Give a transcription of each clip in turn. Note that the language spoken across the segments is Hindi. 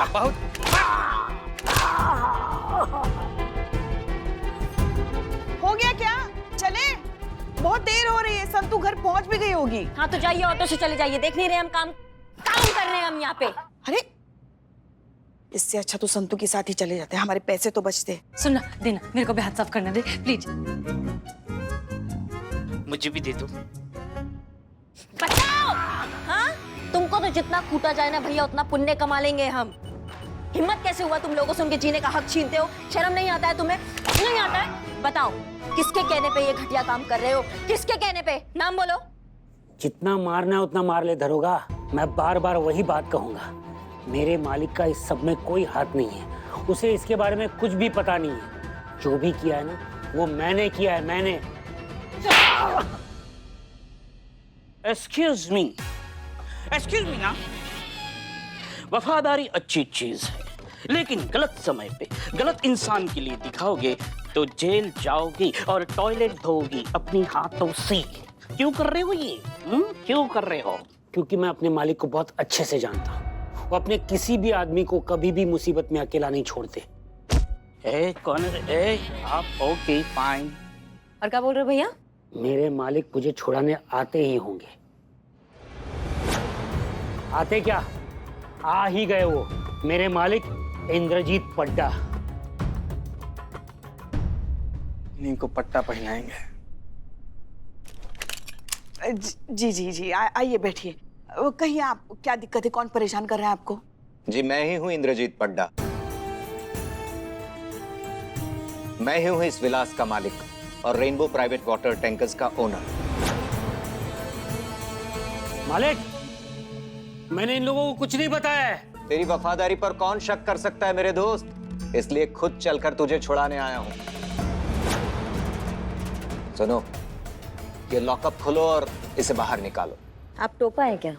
बहुत हो गया क्या? चले? बहुत देर हो रही है, संतू घर पहुंच भी गई होगी। हाँ तो जाइए, ऑटो से चले जाइए। देख नहीं रहे हम काम कर रहे हैं हम यहाँ पे। अरे इससे अच्छा तो संतू के साथ ही चले जाते, हमारे पैसे तो बचते। सुनना, देना मेरे को भी हाथ साफ करना दे प्लीज। मुझे भी दे दो। बचाओ। हाँ, तुमको तो जितना कूटा जाए ना भैया उतना पुण्य कमा लेंगे हम। हिम्मत कैसे हुआ तुम लोगों से उनके जीने का हक छीनते हो? शर्म नहीं आता है तुम्हें? नहीं आता है? बताओ किसके कहने पे ये घटिया काम कर रहे हो? किसके कहने पे? नाम बोलो। जितना मारना है उतना मार ले दरोगा। मैं बार बार वही बात कहूंगा, मेरे मालिक का इस सब में कोई हाथ नहीं है। उसे इसके बारे में कुछ भी पता नहीं है। जो भी किया है ना वो मैंने किया है, मैंने। एक्सक्यूज मी ना। वफादारी अच्छी चीज है, लेकिन गलत समय पे गलत इंसान के लिए दिखाओगे तो जेल जाओगी और टॉयलेट धोगी अपनी हाथों से। क्यों कर रहे हो ये? क्यों कर रहे हो? क्योंकि मैं अपने मालिक को बहुत अच्छे से जानता हूँ। वो अपने किसी भी आदमी को कभी भी मुसीबत में अकेला नहीं छोड़ते। कौन है? आप ओके फाइन। और क्या बोल रहे हो भैया? मेरे मालिक मुझे छुड़ाने आते ही होंगे। आते क्या, आ ही गए वो, मेरे मालिक इंद्रजीत पड्डा। इनको पट्टा पहनाएंगे। जी जी जी, आइए बैठिए। कहिए आप, क्या दिक्कत है? कौन परेशान कर रहा है आपको? जी मैं ही हूं इंद्रजीत पड्डा। मैं ही हूं इस विलास का मालिक और रेनबो प्राइवेट वाटर टैंकर्स का ओनर। मालिक, मैंने इन लोगों को कुछ नहीं बताया है। तेरी वफादारी पर कौन शक कर सकता है मेरे दोस्त, इसलिए खुद चलकर तुझे छुड़ाने आया हूं। सुनो, ये लॉकअप खोलो और इसे बाहर निकालो। आप टोपा है क्या?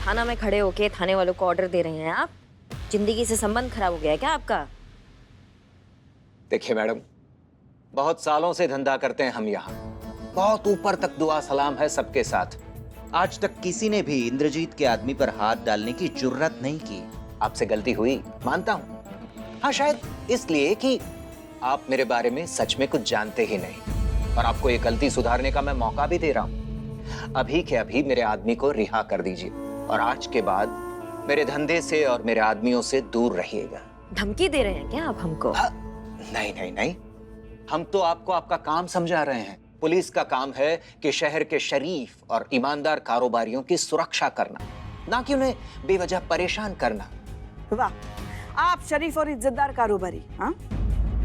थाना में खड़े होके थाने वालों को ऑर्डर दे रहे हैं आप? जिंदगी से संबंध खराब हो गया है क्या आपका? देखिए मैडम, बहुत सालों से धंधा करते हैं हम यहाँ, बहुत ऊपर तक दुआ सलाम है सबके साथ। आज तक किसी ने भी इंद्रजीत के आदमी पर हाथ डालने की जुर्रत नहीं की। आपसे गलती हुई, मानता हूँ। हाँ, शायद इसलिए कि आप मेरे बारे में सच में कुछ जानते ही नहीं, और आपको ये गलती सुधारने का मैं मौका भी दे रहा हूँ। अभी के अभी मेरे आदमी को रिहा कर दीजिए और आज के बाद मेरे धंधे से और मेरे आदमियों से दूर रहिएगा। धमकी दे रहे हैं क्या आप हमको? नहीं नहीं नहीं, हम तो आपको आपका काम समझा रहे हैं। पुलिस का काम है कि शहर के शरीफ और ईमानदार कारोबारियों की सुरक्षा करना, ना कि उन्हें बेवजह परेशान करना। वाह, आप शरीफ और इज्जतदार कारोबारी, हाँ?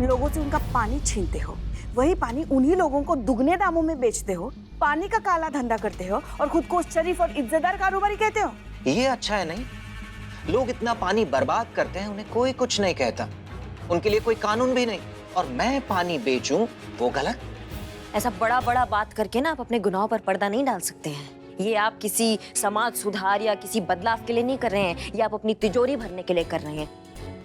लोगों से उनका पानी छीनते हो, वही पानी उन्हीं लोगों को दुगने दामों में बेचते हो, पानी का काला धंधा करते हो और खुद को शरीफ और इज्जतदार कारोबारी कहते हो। ये अच्छा है नहीं? लोग इतना पानी बर्बाद करते हैं, उन्हें कोई कुछ नहीं कहता, उनके लिए कोई कानून भी नहीं, और मैं पानी बेचूं वो गलत? ऐसा बड़ा बड़ा बात करके ना आप अपने गुनाहों पर पर्दा नहीं डाल सकते हैं। ये आप किसी समाज सुधार या किसी बदलाव के लिए नहीं कर रहे हैं, ये आप अपनी तिजोरी भरने के लिए कर रहे हैं।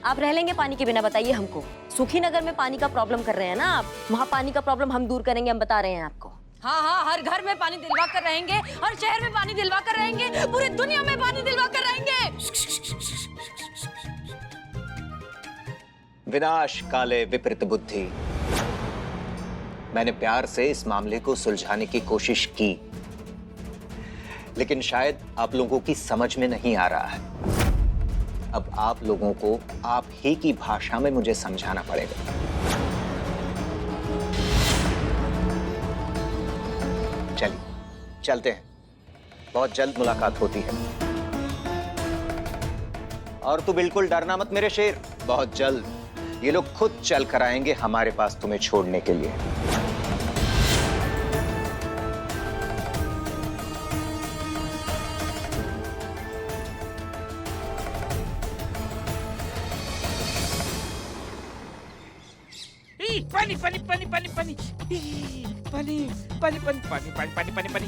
आप रह लेंगे पानी के बिना? बताइए हमको। सुखी नगर में पानी का प्रॉब्लम कर रहे हैं ना आप, वहाँ पानी का प्रॉब्लम हम दूर करेंगे, हम बता रहे हैं आपको। हाँ, हर घर में पानी दिलवा कर रहेंगे, हर शहर में पानी दिलवा कर रहेंगे, पूरी दुनिया में पानी दिलवा कर रहेंगे। विनाश काले विपरीत बुद्धि। मैंने प्यार से इस मामले को सुलझाने की कोशिश की, लेकिन शायद आप लोगों की समझ में नहीं आ रहा है। अब आप लोगों को आप ही की भाषा में मुझे समझाना पड़ेगा। चलिए चलते हैं, बहुत जल्द मुलाकात होती है। और तू बिल्कुल डरना मत मेरे शेर, बहुत जल्द ये लोग खुद चल कर आएंगे हमारे पास तुम्हें छोड़ने के लिए। पानी पानी पानी पानी पानी पानी पानी पानी पानी पानी पानी पानी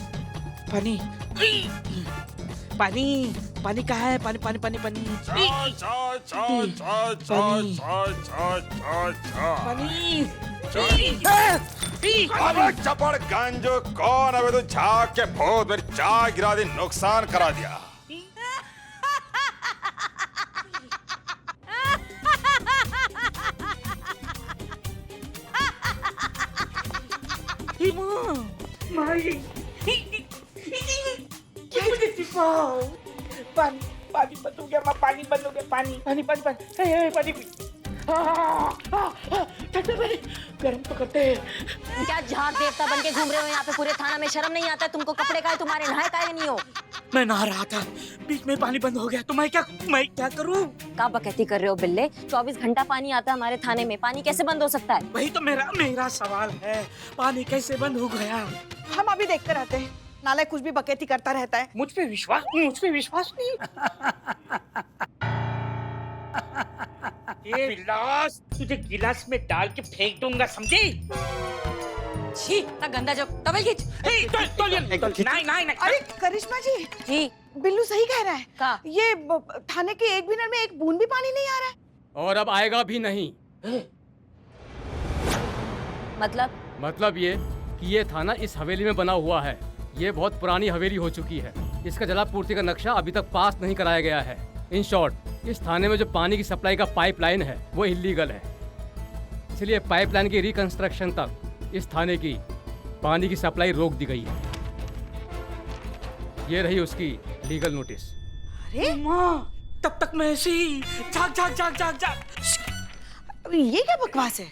पानी पानी पानी कहाँ है? पानी पानी पानी पानी अबे चपड़ गंजो कौन? अबे तू झाग के भूत मेरी चाय गिरा दी, नुकसान करा दिया। पानी पानी बंद हो गया, पानी बंद हो गया, पानी पानी पानी पानी पानी ठंडा पानी गर्म तो करते हैं। क्या झाड़ देवता बन के घूम रहे हो यहाँ पे पूरे थाना में? शर्म नहीं आता तुमको? कपड़े का है तुम्हारे, नहाए का नहीं हो? मैं नहा रहा था, बीच में पानी बंद हो गया तो मैं क्या करूं? क्या बकैती कर रहे हो बिल्ले? 24 घंटा पानी आता है हमारे थाने में, पानी कैसे बंद हो सकता है? वही तो मेरा सवाल है, पानी कैसे बंद हो गया? हम अभी देखते रहते हैं, नाले कुछ भी बकेती करता रहता है। मुझ पे विश्वास नहीं। ये गिलास तुझे गिलास में डाल के फेंक दूंगा, समझी? छी, इतना गंदा जो टॉवल खींच। नहीं। अरे करिश्मा जी, जी बिल्लू सही कह रहा है। का? ये थाने के 1 मिनट में 1 बूंद भी पानी नहीं आ रहा है। और अब आएगा भी नहीं। मतलब ये कि ये थाना इस हवेली में बना हुआ है। ये बहुत पुरानी हवेली हो चुकी है। इसका जलापूर्ति का नक्शा अभी तक पास नहीं कराया गया है। इन शॉर्ट, इस थाने में जो पानी की सप्लाई का पाइपलाइन है वो इलीगल है। इसलिए पाइपलाइन की रिकंस्ट्रक्शन तक इस थाने की पानी की सप्लाई रोक दी गई है। ये रही उसकी लीगल नोटिस। अरे माँ, तब तक मैं ऐसे ही जाग। अरे ये क्या बकवास है?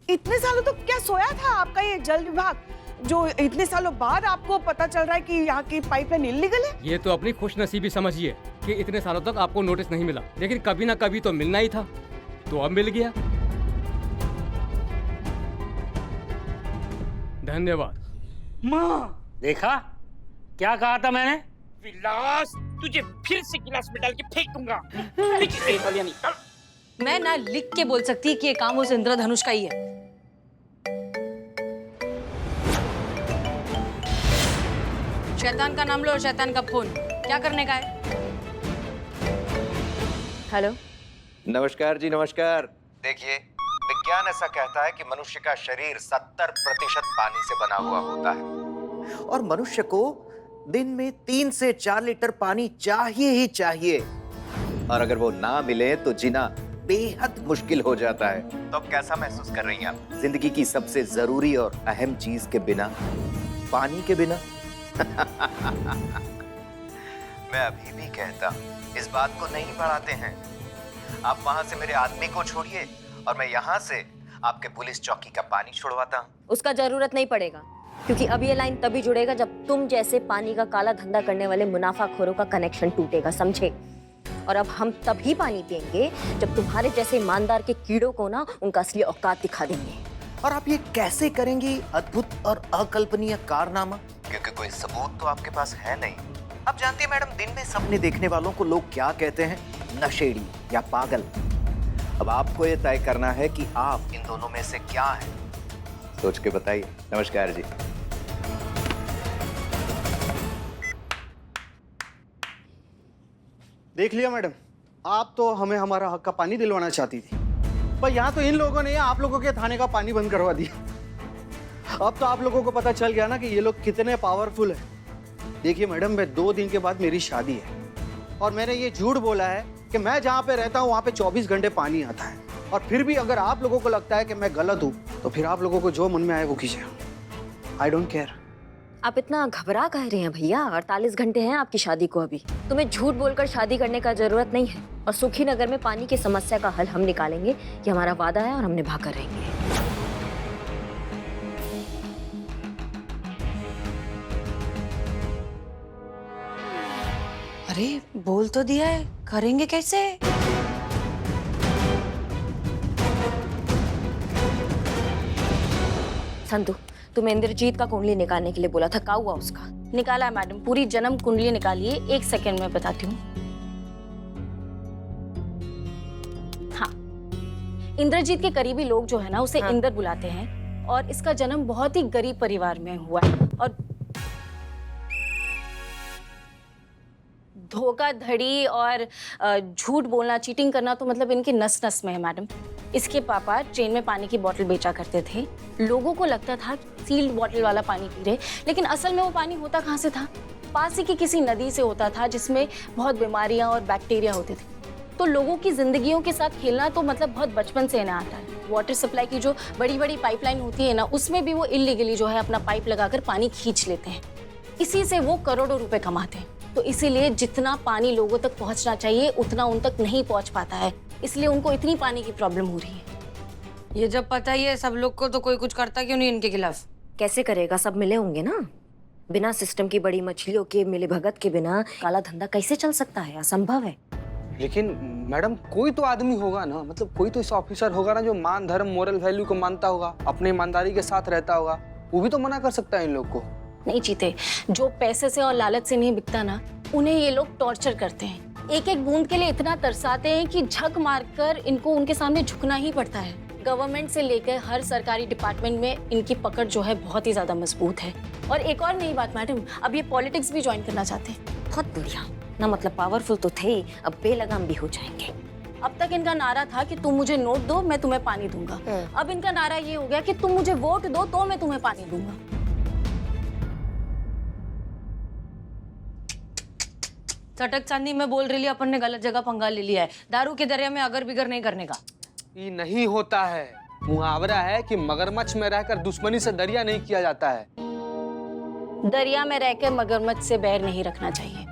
इतने सालों तो क्या सोया था आपका ये जल विभाग, जो इतने सालों बाद आपको पता चल रहा है कि यहाँ की पाइपलाइन इल्लीगल है? ये तो अपनी खुशनसीबी समझिए कि इतने सालों तक आपको नोटिस नहीं मिला, लेकिन कभी ना कभी तो मिलना ही था, तो अब मिल गया। धन्यवाद। माँ, देखा क्या कहा था मैंने? गिलास तुझे फिर से गिलास में डाल के फेंक दूंगा। मैं ना लिख के बोल सकती कि ये काम उस इंद्रधनुष का ही है। शैतान का नाम लो और शैतान का फोन। क्या करने का है? हेलो, नमस्कार जी, नमस्कार। देखिए, विज्ञान ऐसा कहता है कि मनुष्य का शरीर 70% पानी से बना हुआ होता है और मनुष्य को दिन में 3 से 4 लीटर पानी चाहिए ही चाहिए, और अगर वो ना मिले तो जीना बेहद मुश्किल हो जाता है। तो अब कैसा महसूस कर रही हैं आप जिंदगी की सबसे जरूरी और अहम चीज के बिना, पानी के बिना? मैं अभी भी कहता हूँ, इस बात को नहीं बढ़ाते हैं। आप वहां से मेरे आदमी को छोड़िए और मैं यहाँ से आपके पुलिस चौकी का पानी छुड़वाता हूँ। उसका जरूरत नहीं पड़ेगा, क्योंकि अब ये लाइन तभी जुड़ेगा जब तुम जैसे पानी का काला धंधा करने वाले मुनाफाखोरों का कनेक्शन टूटेगा, समझे? और अब हम तभी पानी पिएंगे जब तुम्हारे जैसे ईमानदार के कीड़ों को ना उनका असली औकात दिखा देंगे। और आप ये कैसे करेंगी अद्भुत और अकल्पनीय कारनामा? क्योंकि कोई सबूत तो आपके पास है नहीं। अब जानती है मैडम, दिन में सपने देखने वालों को लोग क्या कहते हैं? नशेड़ी या पागल। अब आपको ये तय करना है कि आप इन दोनों में से क्या हैं। सोच के बताइए। नमस्कार जी। देख लिया मैडम, आप तो हमें हमारा हक का पानी दिलवाना चाहती थी, पर यहाँ तो इन लोगों ने आप लोगों के थाने का पानी बंद करवा दिया। अब तो आप लोगों को पता चल गया ना कि ये लोग कितने पावरफुल हैं। देखिए मैडम, मैं 2 दिन के बाद मेरी शादी है और मैंने ये झूठ बोला है कि मैं जहाँ पे रहता हूँ वहाँ पे 24 घंटे पानी आता है, और फिर भी अगर आप लोगों को लगता है कि मैं गलत हूँ तो फिर आप लोगों को जो मन में आए वो कीजिए। I don't care. आप इतना घबरा कह रहे हैं भैया? 48 घंटे हैं आपकी शादी को अभी। तुम्हें झूठ बोलकर शादी करने का जरूरत नहीं है, और सुखी नगर में पानी की समस्या का हल हम निकालेंगे। ये हमारा वादा है और हम निभा कर रहेंगे। अरे बोल तो दिया है, करेंगे कैसे? संतु, तुम्हें इंद्रजीत का कुंडली निकालने के लिए बोला था, क्या हुआ उसका? निकाला है मैडम, पूरी जन्म कुंडली निकालिए। 1 सेकेंड में बताती हूँ। हाँ, इंद्रजीत के करीबी लोग जो है ना उसे इंद्र बुलाते हैं, और इसका जन्म बहुत ही गरीब परिवार में हुआ है, और धोखाधड़ी और झूठ बोलना, चीटिंग करना तो मतलब इनके नस नस में है मैडम। इसके पापा ट्रेन में पानी की बोतल बेचा करते थे। लोगों को लगता था सील्ड बोतल वाला पानी पी रहे, लेकिन असल में वो पानी होता कहाँ से था? पास ही की किसी नदी से होता था, जिसमें बहुत बीमारियां और बैक्टीरिया होते थे। तो लोगों की जिंदगियों के साथ खेलना तो मतलब बहुत बचपन से इन्हें आता है। वाटर सप्लाई की जो बड़ी बड़ी पाइपलाइन होती है ना, उसमें भी वो इलीगली जो है अपना पाइप लगाकर पानी खींच लेते हैं। इसी से वो करोड़ों रुपए कमाते हैं। तो इसीलिए जितना पानी लोगों तक पहुंचना चाहिए उतना उन तक नहीं पहुंच पाता है, इसलिए उनको इतनी पानी की प्रॉब्लम हो रही है। ये जब पता ही है सब लोग को, तो कोई कुछ करता क्यों नहीं इनके खिलाफ? कैसे करेगा, सब मिले होंगे ना। बिना सिस्टम की बड़ी मछलियों के मिली भगत के बिना काला धंधा कैसे चल सकता है, असंभव है। लेकिन मैडम कोई तो आदमी होगा ना, मतलब कोई तो ऐसा ऑफिसर होगा ना जो मान धर्म मोरल वैल्यू को मानता होगा, अपने ईमानदारी के साथ रहता होगा, वो भी तो मना कर सकता है इन लोग को। नहीं चीते, जो पैसे से और लालच से नहीं बिकता ना, उन्हें ये लोग टॉर्चर करते हैं। एक एक बूंद के लिए इतना तरसाते हैं कि झक मारकर इनको उनके सामने झुकना ही पड़ता है। गवर्नमेंट से लेकर हर सरकारी डिपार्टमेंट में इनकी पकड़ जो है बहुत ही ज्यादा मजबूत है। और एक और नई बात मैडम, अब ये पॉलिटिक्स भी ज्वाइन करना चाहते हैं। बहुत बढ़िया ना, मतलब पावरफुल तो थे, अब बेलगाम भी हो जाएंगे। अब तक इनका नारा था कि तुम मुझे नोट दो मैं तुम्हें पानी दूंगा। अब इनका नारा ये हो गया कि तुम मुझे वोट दो तो मैं तुम्हें पानी दूंगा। चटक चांदी में बोल रही, अपन ने गलत जगह पंगा ले लिया है। दारू के दरिया में अगर बिगर नहीं करने का। ये नहीं होता है, मुहावरा है कि मगरमच्छ में रहकर दुश्मनी से दरिया नहीं किया जाता है। दरिया में रहकर मगरमच्छ से बैर नहीं रखना चाहिए।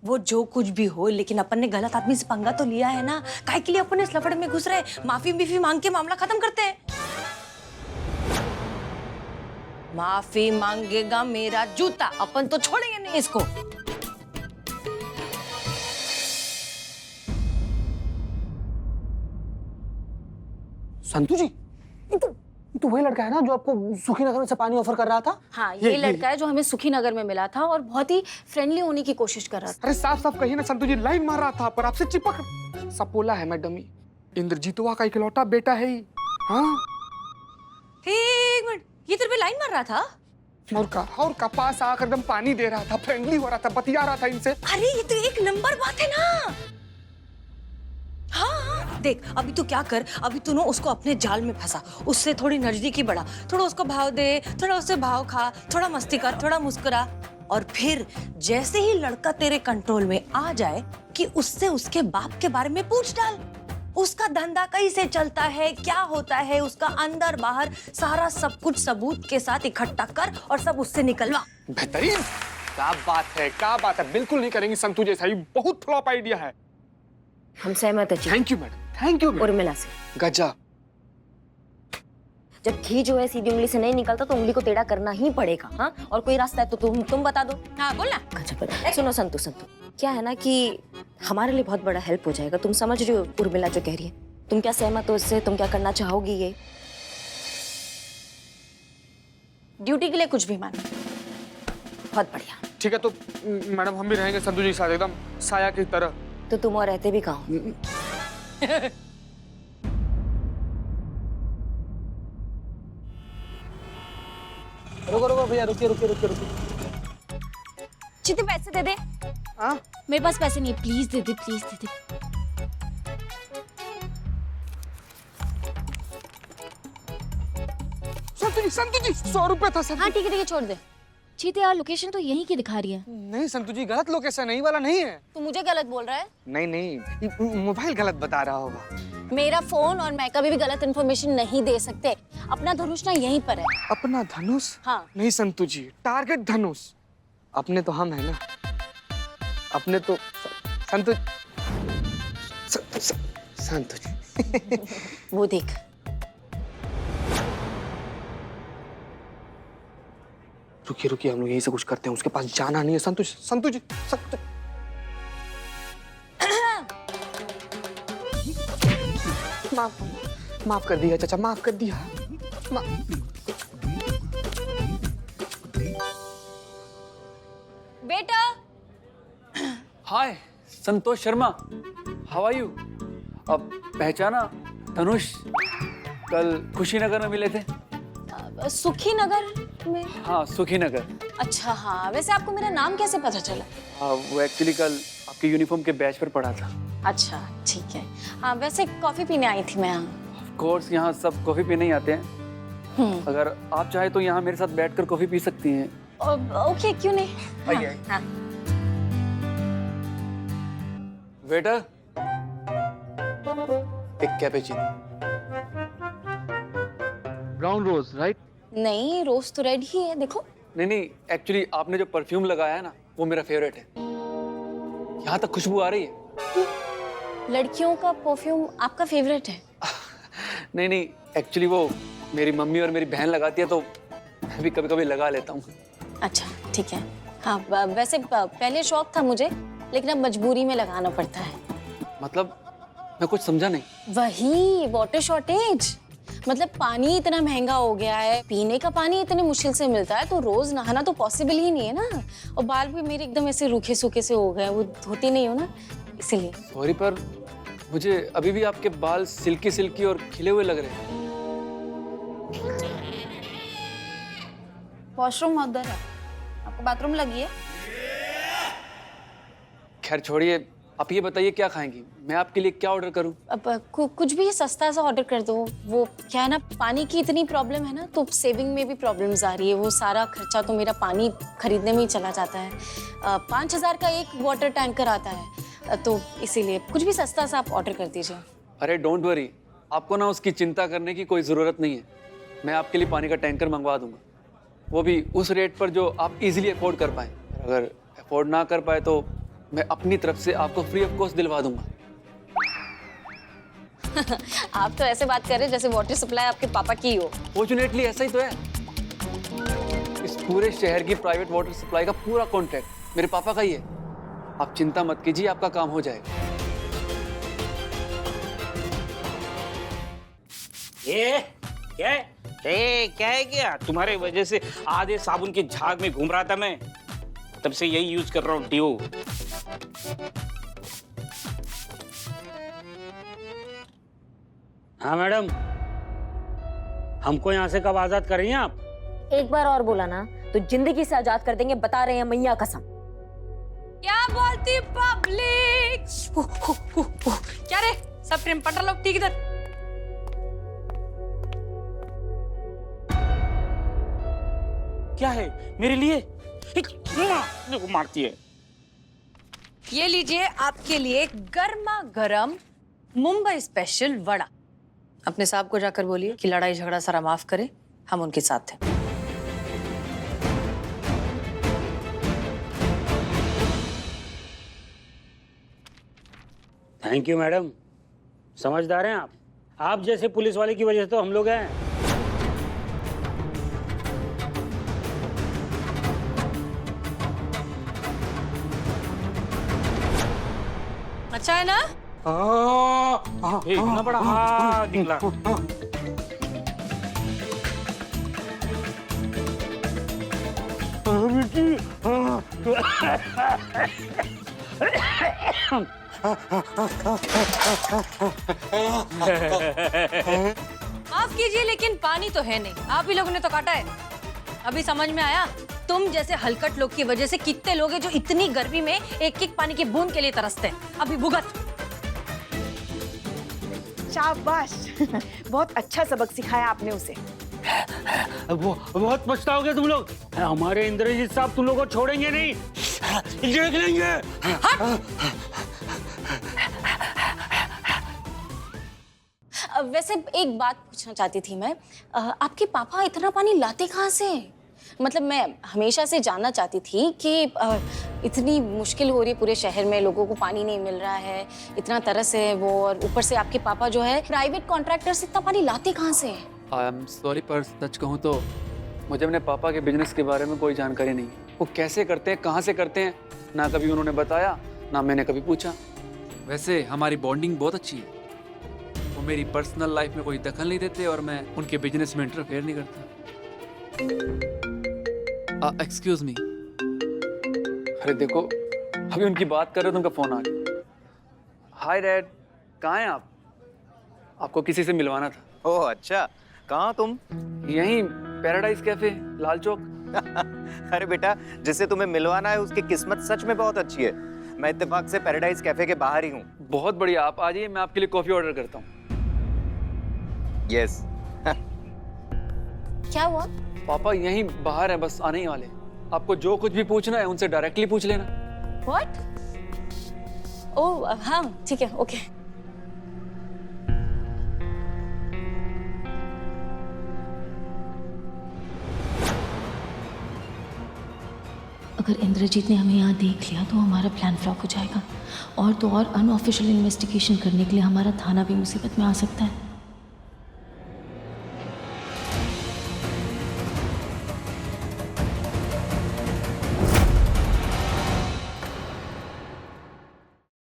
वो जो कुछ भी हो, लेकिन अपन ने गलत आदमी से पंगा तो लिया है ना। काहे के लिए अपन इस लफड़े में घुस रहे? माफी बीफी मांग के मामला खत्म करते हैं। माफी मांगेगा मेरा जूता, अपन तो छोड़ेंगे नहीं इसको। संतू जी, ये तो वही लड़का है ना जो आपको सुखीनगर से पानी ऑफर कर रहा था? हाँ, ये लड़का है जो हमें सुखीनगर में मिला था और बहुत ही फ्रेंडली होने की कोशिश कर रहा था। अरे साफ साफ कहिए ना संतू जी, लाइन मार रहा था पर आपसे चिपक। सपोला है मैडम, इंद्रजीतवा का इकलौता बेटा है ही। हाँ, एक मिनट, ये तेरे पे लाइन मार रहा था? और का पास आकर एकदम पानी दे रहा था, फ्रेंडली हो रहा था, बतिया रहा था इनसे। अरे ये तो एक नंबर बात है ना। हाँ, देख अभी तू क्या कर, अभी तू ना उसको अपने जाल में फंसा, उससे थोड़ी नजदीकी बढ़ा, थोड़ा उसको भाव दे, थोड़ा उससे भाव खा, थोड़ा मस्ती कर, थोड़ा मुस्कुरा, और फिर जैसे ही लड़का तेरे कंट्रोल में आ जाए कि उससे उसके बाप के बारे में पूछ डाल। उसका धंधा कैसे चलता है, क्या होता है, उसका अंदर बाहर सारा सब कुछ सबूत के साथ इकट्ठा कर और सब उससे निकलवा। बेहतरीन, क्या बात है, बिल्कुल नहीं करेंगे संतू जैसा, ही बहुत फ्लॉप आइडिया है। हम सहमत है। Thank you madam, thank you. Urmila से गजब। जब घी जो है सीधी उंगली से नहीं निकलता तो उंगली को टेढ़ा करना ही पड़ेगा। हाँ, और कोई रास्ता है तो तुम बता दो। हाँ बोलना। गजब। सुनो संतू, क्या है ना कि हमारे लिए बहुत बड़ा हेल्प हो जाएगा। तुम समझ रही हो उर्मिला जो कह रही है? तुम क्या सहमत हो इससे? तुम क्या करना चाहोगी? ये ड्यूटी के लिए कुछ भी मानो। बहुत बढ़िया। ठीक है, तो मैडम हम भी रहेंगे संतू जी के साथ एकदम साया की तरह। तो तुम और रहते भी कहाँ हो? रुको भैया, रुकिए। चिते पैसे दे दे। हाँ? मेरे पास पैसे नहीं, प्लीज दे दे, प्लीज दे दे। संतू जी 100 रुपए था। हाँ ठीक है, छोड़ दे। चीते यार, लोकेशन तो यहीं की दिखा रही है। नहीं संतू जी, गलत लोकेशन नहीं वाला नहीं है। तू मुझे गलत बोल रहा है? नहीं, मोबाइल गलत बता रहा होगा। मेरा फोन और मैं कभी भी गलत इन्फॉर्मेशन नहीं दे सकते। अपना धनुष ना यहीं पर है। अपना धनुष? हाँ। नहीं संतू जी, टारगेट धनुष। अपने तो हम है ना, अपने तो संतू जी। वो देख, रुकिए, हम लोग यही से कुछ करते हैं। उसके पास जाना नहीं है। संतू जी। माफ कर दिया चाचा, माफ कर दिया। बेटा। हाय, Santosh Sharma, how are you? अब पहचाना? धनुष कल खुशीनगर में मिले थे। सुखीनगर में? हाँ, सुखीनगर। अच्छा हाँ, वैसे आपको मेरा नाम कैसे पता चला? वो एक्चुअली कल आपके यूनिफॉर्म के बैच पर पढ़ा था। अच्छा ठीक है। हाँ, वैसे कॉफी पीने आई थी मैं। ऑफ कोर्स, यहाँ सब कॉफी पीने ही आते हैं। अगर आप चाहे तो यहाँ मेरे साथ बैठकर कॉफी पी सकती हैं। ओके, क्यों नहीं। आइए। वेटर, एक कैपेचिनो। ब्राउन रोज राइट? नहीं, रोज तो रेड ही है, देखो। नहीं नहीं, एक्चुअली आपने जो परफ्यूम लगाया है ना वो मेरा फेवरेट है। यहाँ तक खुशबू आ रही है। लड़कियों का परफ्यूम आपका फेवरेट है? नहीं नहीं, एक्चुअली वो मेरी मम्मी और मेरी बहन लगाती है तो मैं भी कभी कभी लगा लेता हूँ। अच्छा ठीक है। हाँ, वैसे पहले शौक था मुझे, लेकिन अब मजबूरी में लगाना पड़ता है। मतलब मैं कुछ समझा नहीं। वही वाटर शॉर्टेज, मतलब पानी इतना महंगा हो गया है, पीने का पानी इतने मुश्किल से मिलता है, तो रोज नहाना तो पॉसिबल ही नहीं है ना। और बाल भी मेरे एकदम ऐसे रूखे सूखे से हो गए, वो धोती नहीं हो ना, इसीलिए। सॉरी, पर मुझे अभी भी आपके बाल सिल्की सिल्की और खिले हुए लग रहे हैं। वॉशरूम उधर है, आपको बाथरूम लगी है? खैर छोड़िए, आप ये बताइए क्या खाएंगी, मैं आपके लिए क्या ऑर्डर करूं? अब कुछ भी सस्ता सा ऑर्डर कर दो। वो क्या है ना, पानी की इतनी प्रॉब्लम है ना, तो सेविंग में भी प्रॉब्लम्स आ रही है। वो सारा खर्चा तो मेरा पानी खरीदने में ही चला जाता है। 5,000 का एक वाटर टैंकर आता है, तो इसीलिए कुछ भी सस्ता सा आप ऑर्डर कर दीजिए। अरे डोंट वरी, आपको ना उसकी चिंता करने की कोई ज़रूरत नहीं है। मैं आपके लिए पानी का टैंकर मंगवा दूंगा, वो भी उस रेट पर जो आप इजीली अफोर्ड कर पाएँ। अगर अफोर्ड ना कर पाए तो मैं अपनी तरफ से आपको फ्री ऑफ कॉस्ट दिलवा दूंगा। आप तो ऐसे बात कर रहे हैं जैसे वाटर सप्लाई आपके पापा की हो। फॉर्चुनेटली ऐसा ही तो है। इस पूरे शहर की प्राइवेट वाटर सप्लाई का पूरा कॉन्ट्रैक्ट मेरे पापा का ही है। आप चिंता मत कीजिए, आपका काम हो जाएगा। ये क्या है? क्या है क्या? तुम्हारे वजह से आधे साबुन के झाग में घूम रहा था मैं, तब से यही यूज कर रहा हूँ, डिओ। हाँ मैडम, हमको यहाँ से कब आजाद कर रही हैं आप? एक बार और बोला ना तो जिंदगी से आजाद कर देंगे, बता रहे हैं मैया कसम। क्या बोलती पब्लिक? क्या रे, सब ट्रिम पटर लोग ठीक इधर। क्या है मेरे लिए? देखो मारती है। ये लीजिए आपके लिए गर्मा गर्म मुंबई स्पेशल वड़ा। अपने साहब को जाकर बोलिए कि लड़ाई झगड़ा सारा माफ करे, हम उनके साथ हैं। थैंक यू मैडम, समझदार हैं आप जैसे पुलिस वाले की वजह से तो हम लोग हैं। अच्छा है ना? इतना बड़ा हाँ निकला। माफ कीजिए लेकिन पानी तो है नहीं, आप ही लोगों ने तो काटा है। अभी समझ में आया, तुम जैसे हलकट लोग की वजह से कितने लोग हैं जो इतनी गर्मी में एक एक पानी की बूंद के लिए तरसते हैं। अभी भुगत। शाबाश। बहुत अच्छा सबक सिखाया आपने उसे। वो बहुत पछताओगे तुम लोग। हमारे इंद्रजीत साहब तुम लोगों को छोड़ेंगे नहीं, देख लेंगे। वैसे एक बात पूछना चाहती थी मैं, आपके पापा इतना पानी लाते कहाँ से? मतलब मैं हमेशा से जानना चाहती थी कि इतनी मुश्किल हो रही है पूरे शहर में, लोगों को पानी नहीं मिल रहा है, इतना तरस है वो, और ऊपर से आपके पापा जो है प्राइवेट कॉन्ट्रैक्टर से इतना पानी लाते कहाँ से? आई एम सॉरी, पर सच कहूँ तो मुझे अपने पापा के बिजनेस के बारे में कोई जानकारी नहीं है। वो कैसे करते हैं, कहाँ से करते हैं, ना कभी उन्होंने बताया ना मैंने कभी पूछा। वैसे हमारी बॉन्डिंग बहुत अच्छी है। वो मेरी पर्सनल लाइफ में कोई दखल नहीं देते और मैं उनके बिजनेस में इंटरफेयर नहीं करता। Excuse me. अरे देखो, अभी उनकी बात कर रहे हो तो उनका फोन आ गया। हाय डैड, कहाँ हैं आप? आपको किसी से मिलवाना था। ओह अच्छा, कहाँ तुम? यहीं पैराडाइज कैफे, लाल चौक। अरे बेटा, जिससे तुम्हें मिलवाना है उसकी किस्मत सच में बहुत अच्छी है। मैं इत्तेफाक से पैराडाइज कैफे के बाहर ही हूँ। बहुत बढ़िया, आप आ जाइए, मैं आपके लिए कॉफी ऑर्डर करता हूँ। यस। क्या हुआ? पापा यहीं बाहर है, बस आने ही वाले। आपको जो कुछ भी पूछना है उनसे डायरेक्टली पूछ लेना। What? ओह हाँ ठीक है, ओके। अगर इंद्रजीत ने हमें यहाँ देख लिया तो हमारा प्लान फ्लॉप हो जाएगा, और तो और अनऑफिशियल इन्वेस्टिगेशन करने के लिए हमारा थाना भी मुसीबत में आ सकता है।